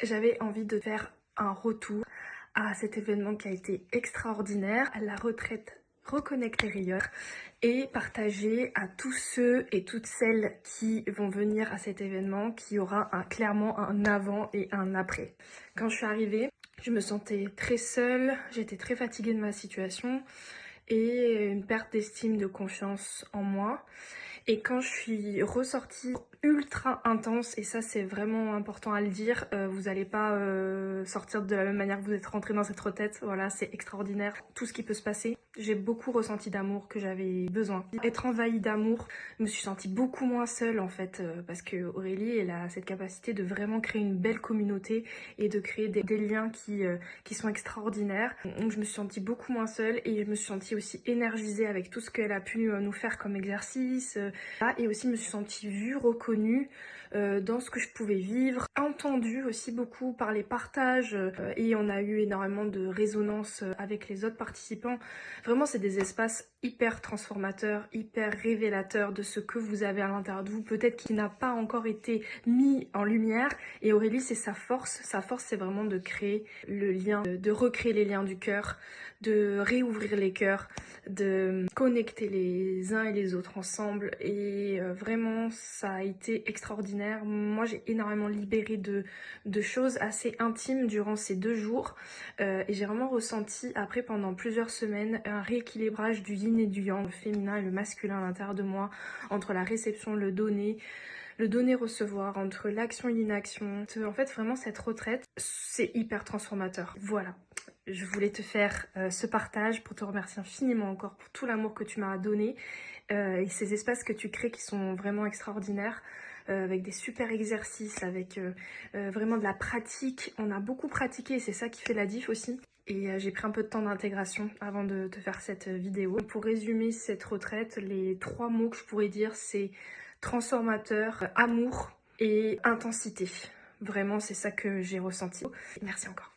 J'avais envie de faire un retour à cet événement qui a été extraordinaire, la retraite Reconnect Rayures, et partager à tous ceux et toutes celles qui vont venir à cet événement qu'il y aura clairement un avant et un après. Quand je suis arrivée, je me sentais très seule, j'étais très fatiguée de ma situation et une perte d'estime, de confiance en moi. Et quand je suis ressortie ultra intense, et ça c'est vraiment important à le dire, vous n'allez pas sortir de la même manière que vous êtes rentré dans cette retraite, voilà, c'est extraordinaire, tout ce qui peut se passer. J'ai beaucoup ressenti d'amour que j'avais besoin. Être envahie d'amour, je me suis sentie beaucoup moins seule en fait, parce que Aurélie, elle a cette capacité de vraiment créer une belle communauté et de créer des liens qui sont extraordinaires. Donc je me suis sentie beaucoup moins seule et je me suis sentie aussi énergisée avec tout ce qu'elle a pu nous faire comme exercice. Et aussi me suis sentie vue, reconnue dans ce que je pouvais vivre, entendue aussi beaucoup par les partages et on a eu énormément de résonance avec les autres participants. Vraiment c'est des espaces hyper transformateurs, hyper révélateurs de ce que vous avez à l'intérieur de vous, peut-être qui n'a pas encore été mis en lumière. Et Aurélie, c'est sa force c'est vraiment de créer le lien, de recréer les liens du cœur, de réouvrir les cœurs, de connecter les uns et les autres ensemble. Et vraiment ça a été extraordinaire. Moi j'ai énormément libéré de choses assez intimes durant ces 2 jours et j'ai vraiment ressenti après pendant plusieurs semaines un rééquilibrage du yin et du yang, le féminin et le masculin à l'intérieur de moi, entre la réception, le donner-recevoir, entre l'action et l'inaction. En fait, vraiment, cette retraite, c'est hyper transformateur. Voilà. Je voulais te faire ce partage pour te remercier infiniment encore pour tout l'amour que tu m'as donné et ces espaces que tu crées qui sont vraiment extraordinaires. Avec des super exercices, avec vraiment de la pratique. On a beaucoup pratiqué et c'est ça qui fait la diff aussi. Et j'ai pris un peu de temps d'intégration avant de te faire cette vidéo. Pour résumer cette retraite, les 3 mots que je pourrais dire, c'est transformateur, amour et intensité. Vraiment, c'est ça que j'ai ressenti. Merci encore.